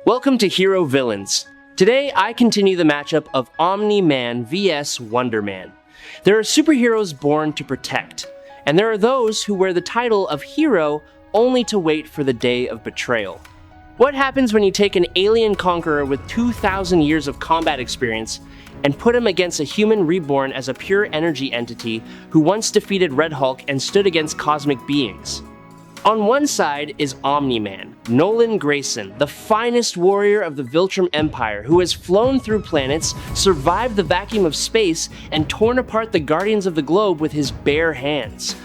Welcome to Hero Villains. Today, I continue the matchup of Omni-Man vs Wonder-Man. There are superheroes born to protect, and there are those who wear the title of hero only to wait for the day of betrayal. What happens when you take an alien conqueror with 2,000 years of combat experience and put him against a human reborn as a pure energy entity who once defeated Red Hulk and stood against cosmic beings? On one side is Omni-Man, Nolan Grayson, the finest warrior of the Viltrum Empire who has flown through planets, survived the vacuum of space, and torn apart the Guardians of the Globe with his bare hands.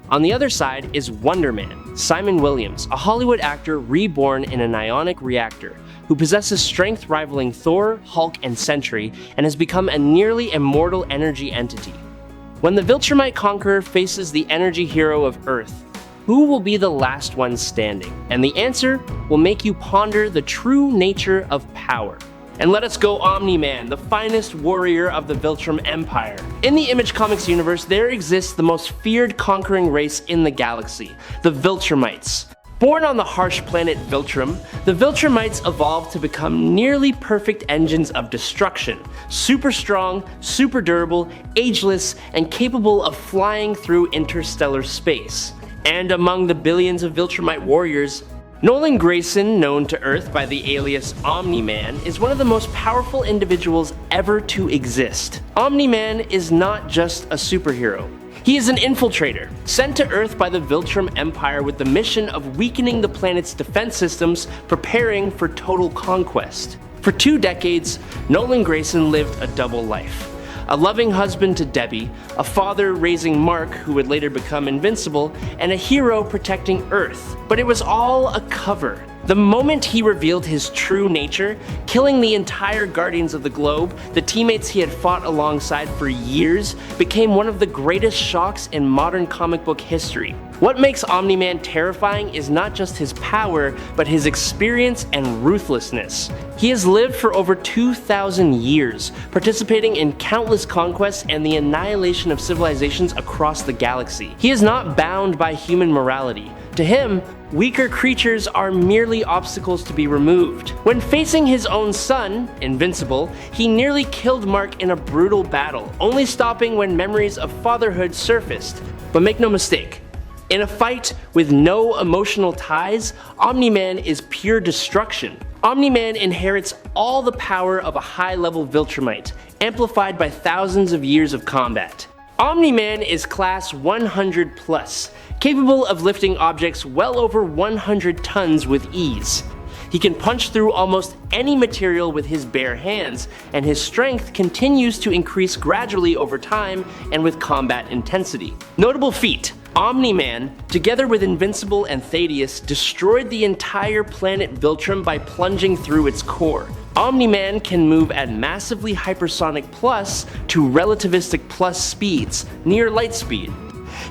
On the other side is Wonder-Man, Simon Williams, a Hollywood actor reborn in an ionic reactor, who possesses strength rivaling Thor, Hulk, and Sentry, and has become a nearly immortal energy entity. When the Viltrumite conqueror faces the energy hero of Earth, who will be the last one standing? And the answer will make you ponder the true nature of power. And let us go Omni-Man, the finest warrior of the Viltrum Empire. In the Image Comics universe, there exists the most feared conquering race in the galaxy, the Viltrumites. Born on the harsh planet Viltrum, the Viltrumites evolved to become nearly perfect engines of destruction, super strong, super durable, ageless, and capable of flying through interstellar space. And among the billions of Viltrumite warriors, Nolan Grayson, known to Earth by the alias Omni-Man, is one of the most powerful individuals ever to exist. Omni-Man is not just a superhero. He is an infiltrator, sent to Earth by the Viltrum Empire with the mission of weakening the planet's defense systems, preparing for total conquest. For 2 decades, Nolan Grayson lived a double life. A loving husband to Debbie, a father raising Mark, who would later become invincible, and a hero protecting Earth. But it was all a cover. The moment he revealed his true nature, killing the entire Guardians of the Globe, the teammates he had fought alongside for years, became one of the greatest shocks in modern comic book history. What makes Omni-Man terrifying is not just his power, but his experience and ruthlessness. He has lived for over 2,000 years, participating in countless conquests and the annihilation of civilizations across the galaxy. He is not bound by human morality. To him, weaker creatures are merely obstacles to be removed. When facing his own son, Invincible, he nearly killed Mark in a brutal battle, only stopping when memories of fatherhood surfaced. But make no mistake, in a fight with no emotional ties, Omni-Man is pure destruction. Omni-Man inherits all the power of a high-level Viltrumite, amplified by thousands of years of combat. Omni-Man is class 100 plus, capable of lifting objects well over 100 tons with ease. He can punch through almost any material with his bare hands, and his strength continues to increase gradually over time and with combat intensity. Notable feat: Omni-Man, together with Invincible and Thaddeus, destroyed the entire planet Viltrum by plunging through its core. Omni-Man can move at massively hypersonic plus to relativistic plus speeds, near light speed.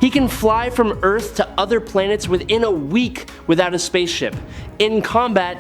He can fly from Earth to other planets within a week without a spaceship. In combat,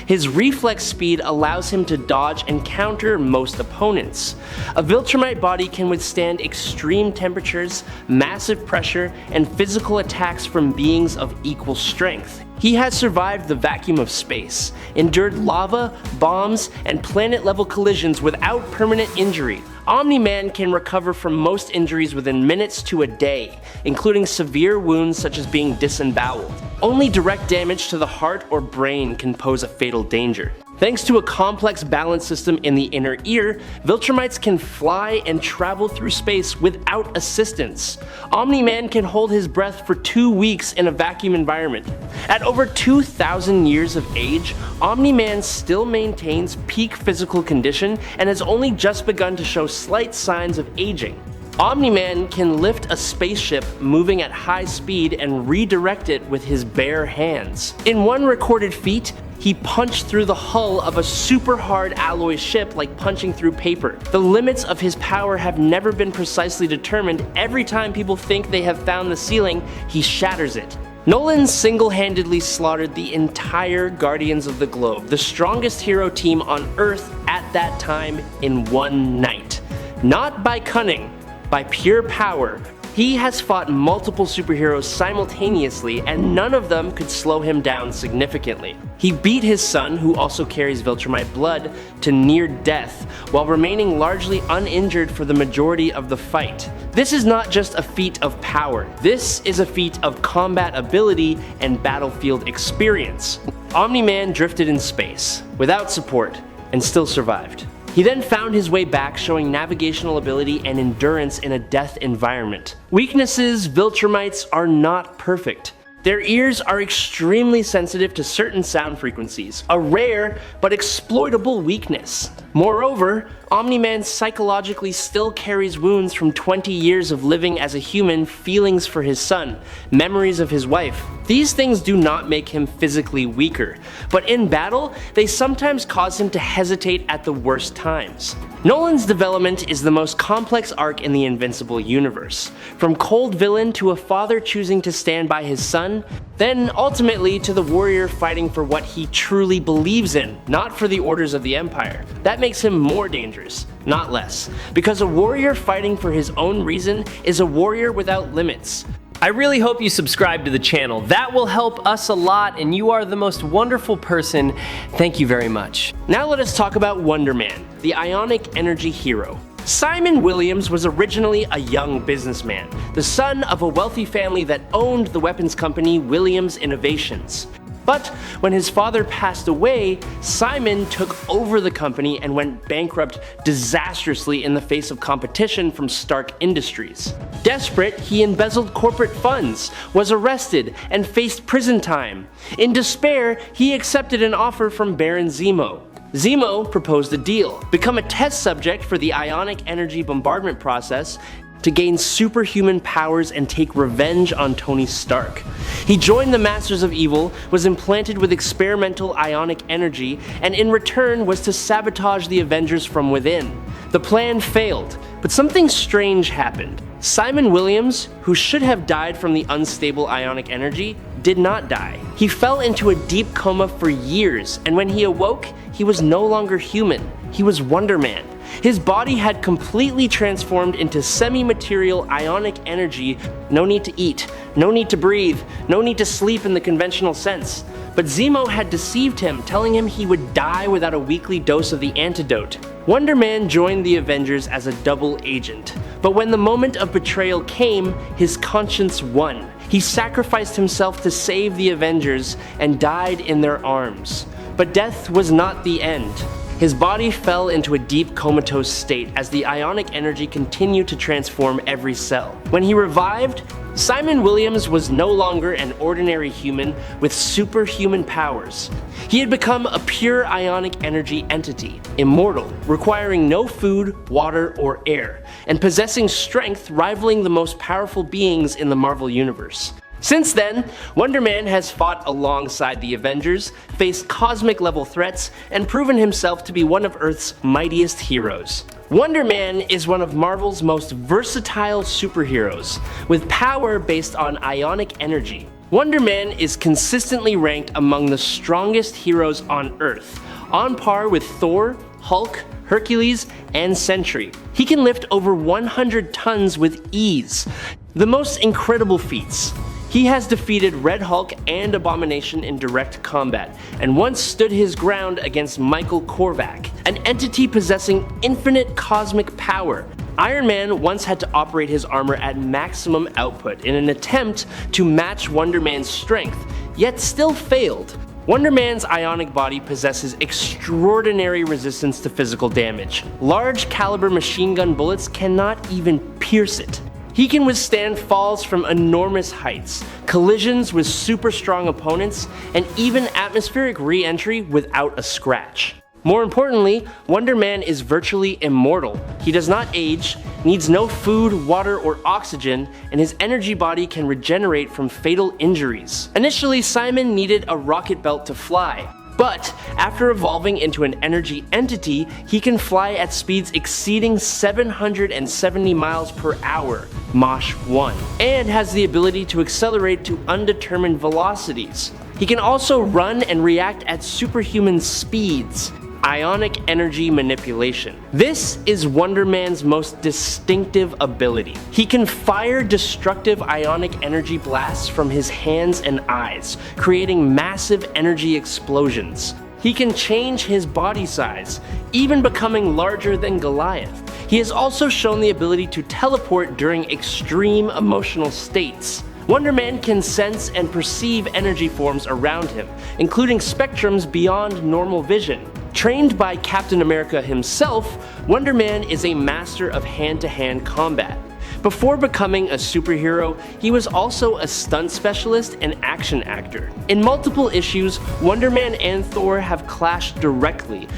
his reflex speed allows him to dodge and counter most opponents. A Viltrumite body can withstand extreme temperatures, massive pressure, and physical attacks from beings of equal strength. He has survived the vacuum of space, endured lava, bombs, and planet-level collisions without permanent injury. Omni-Man can recover from most injuries within minutes to a day, including severe wounds such as being disemboweled. Only direct damage to the heart or brain can pose a fatal danger. Thanks to a complex balance system in the inner ear, Viltrumites can fly and travel through space without assistance. Omni-Man can hold his breath for 2 weeks in a vacuum environment. At over 2,000 years of age, Omni-Man still maintains peak physical condition and has only just begun to show slight signs of aging. Omni-Man can lift a spaceship moving at high speed and redirect it with his bare hands. In one recorded feat, he punched through the hull of a super hard alloy ship like punching through paper. The limits of his power have never been precisely determined. Every time people think they have found the ceiling, he shatters it. Nolan single-handedly slaughtered the entire Guardians of the Globe, the strongest hero team on Earth at that time, in one night. Not by cunning, by pure power, He has fought multiple superheroes simultaneously, and none of them could slow him down significantly. He beat his son, who also carries Viltrumite blood, to near death, while remaining largely uninjured for the majority of the fight. This is not just a feat of power, this is a feat of combat ability and battlefield experience. Omni-Man drifted in space, without support, and still survived. He then found his way back, showing navigational ability and endurance in a death environment. Weaknesses: Viltrumites are not perfect. Their ears are extremely sensitive to certain sound frequencies, a rare but exploitable weakness. Moreover, Omni-Man psychologically still carries wounds from 20 years of living as a human, feelings for his son, memories of his wife. These things do not make him physically weaker, but in battle, they sometimes cause him to hesitate at the worst times. Nolan's development is the most complex arc in the Invincible universe. From cold villain to a father choosing to stand by his son, then ultimately to the warrior fighting for what he truly believes in, not for the orders of the Empire. That makes him more dangerous, not less, because a warrior fighting for his own reason is a warrior without limits. I really hope you subscribe to the channel. That will help us a lot, and you are the most wonderful person. Thank you very much. Now let us talk about Wonder Man, the ionic energy hero. Simon Williams was originally a young businessman, the son of a wealthy family that owned the weapons company Williams Innovations. But when his father passed away, Simon took over the company and went bankrupt disastrously in the face of competition from Stark Industries. Desperate, he embezzled corporate funds, was arrested, and faced prison time. In despair, he accepted an offer from Baron Zemo. Zemo proposed a deal: become a test subject for the ionic energy bombardment process to gain superhuman powers and take revenge on Tony Stark. He joined the Masters of Evil, was implanted with experimental ionic energy, and in return was to sabotage the Avengers from within. The plan failed, but something strange happened. Simon Williams, who should have died from the unstable ionic energy, did not die. He fell into a deep coma for years, and when he awoke, he was no longer human. He was Wonder Man. His body had completely transformed into semi-material ionic energy. No need to eat, no need to breathe, no need to sleep in the conventional sense. But Zemo had deceived him, telling him he would die without a weekly dose of the antidote. Wonder Man joined the Avengers as a double agent, but when the moment of betrayal came, his conscience won. He sacrificed himself to save the Avengers and died in their arms. But death was not the end. His body fell into a deep comatose state as the ionic energy continued to transform every cell. When he revived, Simon Williams was no longer an ordinary human with superhuman powers. He had become a pure ionic energy entity, immortal, requiring no food, water, or air, and possessing strength rivaling the most powerful beings in the Marvel Universe. Since then, Wonder Man has fought alongside the Avengers, faced cosmic-level threats, and proven himself to be one of Earth's mightiest heroes. Wonder Man is one of Marvel's most versatile superheroes, with power based on ionic energy. Wonder Man is consistently ranked among the strongest heroes on Earth, on par with Thor, Hulk, Hercules, and Sentry. He can lift over 100 tons with ease. The most incredible feats. He has defeated Red Hulk and Abomination in direct combat, and once stood his ground against Michael Korvac, an entity possessing infinite cosmic power. Iron Man once had to operate his armor at maximum output in an attempt to match Wonder Man's strength, yet still failed. Wonder Man's ionic body possesses extraordinary resistance to physical damage. Large caliber machine gun bullets cannot even pierce it. He can withstand falls from enormous heights, collisions with super strong opponents, and even atmospheric re-entry without a scratch. More importantly, Wonder Man is virtually immortal. He does not age, needs no food, water, or oxygen, and his energy body can regenerate from fatal injuries. Initially, Simon needed a rocket belt to fly. But after evolving into an energy entity, he can fly at speeds exceeding 770 miles per hour, Mach 1, and has the ability to accelerate to undetermined velocities. He can also run and react at superhuman speeds. Ionic energy manipulation. This is Wonder Man's most distinctive ability. He can fire destructive ionic energy blasts from his hands and eyes, creating massive energy explosions. He can change his body size, even becoming larger than Goliath. He has also shown the ability to teleport during extreme emotional states. Wonder Man can sense and perceive energy forms around him, including spectrums beyond normal vision. Trained by Captain America himself, Wonder Man is a master of hand-to-hand combat. Before becoming a superhero, he was also a stunt specialist and action actor. In multiple issues, Wonder Man and Thor have clashed directly.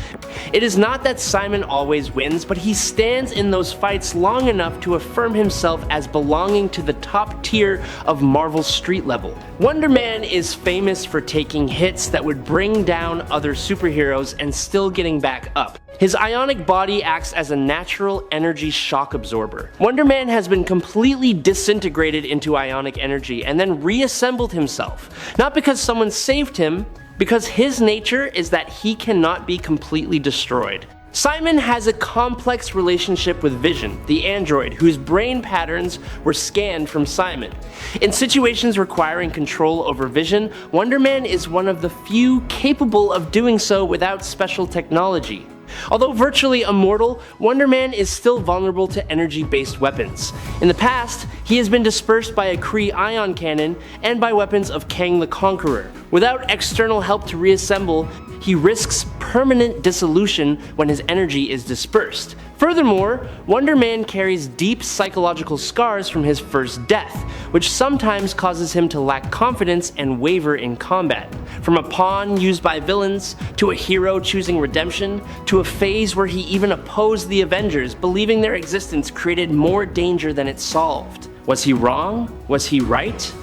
It is not that Simon always wins, but he stands in those fights long enough to affirm himself as belonging to the top tier of Marvel's street level. Wonder Man is famous for taking hits that would bring down other superheroes and still getting back up. His ionic body acts as a natural energy shock absorber. Wonder Man has been completely disintegrated into ionic energy and then reassembled himself. Not because someone saved him, because his nature is that he cannot be completely destroyed. Simon has a complex relationship with Vision, the android, whose brain patterns were scanned from Simon. In situations requiring control over Vision, Wonder Man is one of the few capable of doing so without special technology. Although virtually immortal, Wonder Man is still vulnerable to energy-based weapons. In the past, he has been dispersed by a Kree ion cannon and by weapons of Kang the Conqueror. Without external help to reassemble, he risks permanent dissolution when his energy is dispersed. Furthermore, Wonder Man carries deep psychological scars from his first death, which sometimes causes him to lack confidence and waver in combat. From a pawn used by villains, to a hero choosing redemption, to a phase where he even opposed the Avengers, believing their existence created more danger than it solved. Was he wrong? Was he right?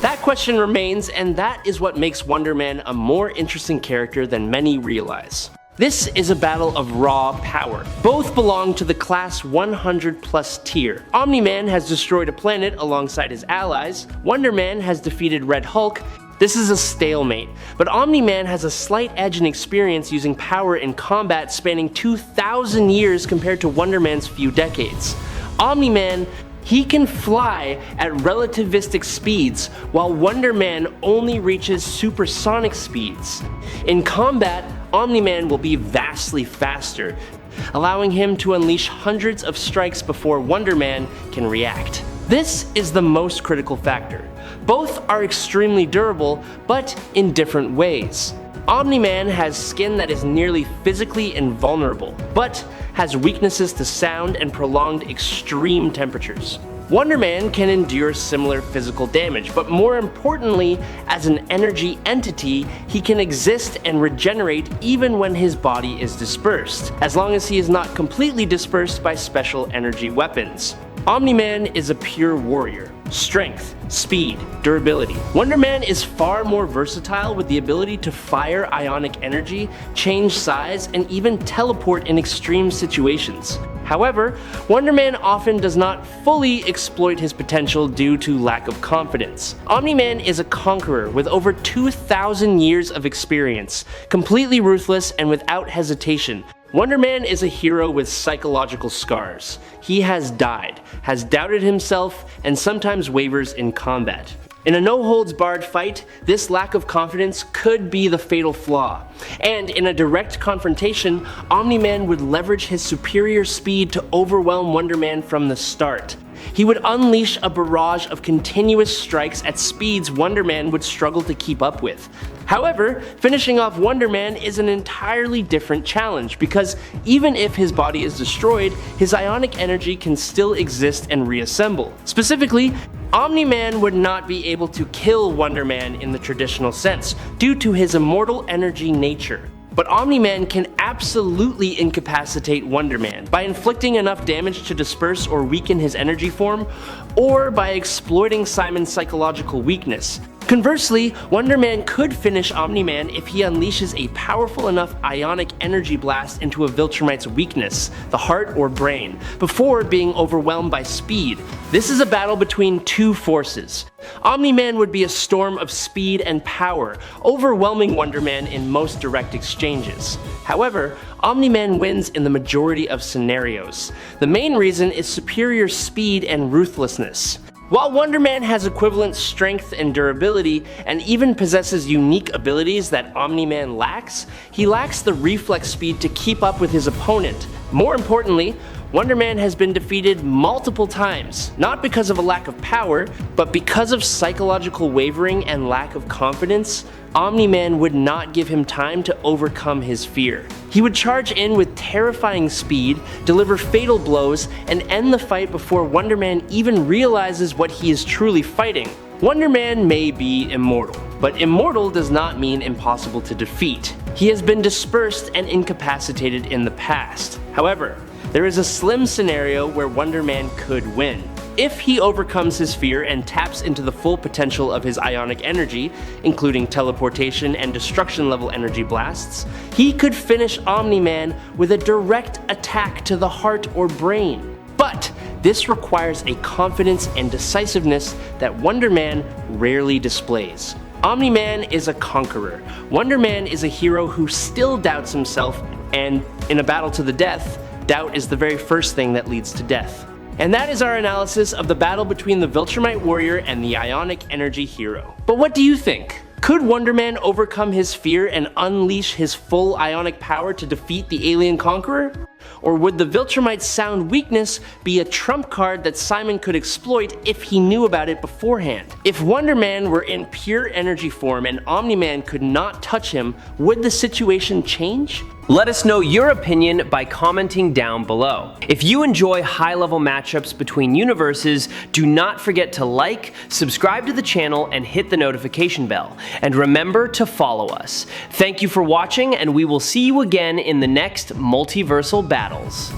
That question remains, and that is what makes Wonder Man a more interesting character than many realize. This is a battle of raw power. Both belong to the class 100+ tier. Omni-Man has destroyed a planet alongside his allies. Wonder Man has defeated Red Hulk. This is a stalemate, but Omni-Man has a slight edge in experience using power in combat spanning 2,000 years compared to Wonder Man's few decades. Omni-Man, he can fly at relativistic speeds, while Wonder Man only reaches supersonic speeds. In combat, Omni-Man will be vastly faster, allowing him to unleash hundreds of strikes before Wonder Man can react. This is the most critical factor. Both are extremely durable, but in different ways. Omni-Man has skin that is nearly physically invulnerable, but has weaknesses to sound and prolonged extreme temperatures. Wonder Man can endure similar physical damage, but more importantly, as an energy entity, he can exist and regenerate even when his body is dispersed, as long as he is not completely dispersed by special energy weapons. Omni-Man is a pure warrior. Strength, speed, durability. Wonder Man is far more versatile with the ability to fire ionic energy, change size, and even teleport in extreme situations. However, Wonder Man often does not fully exploit his potential due to lack of confidence. Omni-Man is a conqueror with over 2,000 years of experience, completely ruthless and without hesitation. Wonder Man is a hero with psychological scars. He has died, has doubted himself, and sometimes wavers in combat. In a no-holds-barred fight, this lack of confidence could be the fatal flaw. And in a direct confrontation, Omni-Man would leverage his superior speed to overwhelm Wonder Man from the start. He would unleash a barrage of continuous strikes at speeds Wonder Man would struggle to keep up with. However, finishing off Wonder Man is an entirely different challenge because even if his body is destroyed, his ionic energy can still exist and reassemble. Specifically, Omni-Man would not be able to kill Wonder Man in the traditional sense due to his immortal energy nature. But Omni-Man can absolutely incapacitate Wonder Man by inflicting enough damage to disperse or weaken his energy form, or by exploiting Simon's psychological weakness. Conversely, Wonder Man could finish Omni-Man if he unleashes a powerful enough ionic energy blast into a Viltrumite's weakness, the heart or brain, before being overwhelmed by speed. This is a battle between two forces. Omni-Man would be a storm of speed and power, overwhelming Wonder Man in most direct exchanges. However, Omni-Man wins in the majority of scenarios. The main reason is superior speed and ruthlessness. While Wonder Man has equivalent strength and durability, and even possesses unique abilities that Omni-Man lacks, he lacks the reflex speed to keep up with his opponent. More importantly, Wonder Man has been defeated multiple times, not because of a lack of power, but because of psychological wavering and lack of confidence. Omni-Man would not give him time to overcome his fear. He would charge in with terrifying speed, deliver fatal blows, and end the fight before Wonder Man even realizes what he is truly fighting. Wonder Man may be immortal, but immortal does not mean impossible to defeat. He has been dispersed and incapacitated in the past. However, there is a slim scenario where Wonder Man could win. If he overcomes his fear and taps into the full potential of his ionic energy, including teleportation and destruction level energy blasts, he could finish Omni-Man with a direct attack to the heart or brain. But this requires a confidence and decisiveness that Wonder Man rarely displays. Omni-Man is a conqueror. Wonder Man is a hero who still doubts himself, and in a battle to the death, doubt is the very first thing that leads to death. And that is our analysis of the battle between the Viltrumite warrior and the ionic energy hero. But what do you think? Could Wonder Man overcome his fear and unleash his full ionic power to defeat the alien conqueror? Or would the Viltrumite's sound weakness be a trump card that Simon could exploit if he knew about it beforehand? If Wonder Man were in pure energy form and Omni-Man could not touch him, would the situation change? Let us know your opinion by commenting down below. If you enjoy high-level matchups between universes, do not forget to like, subscribe to the channel, and hit the notification bell. And remember to follow us. Thank you for watching, and we will see you again in the next multiversal battles.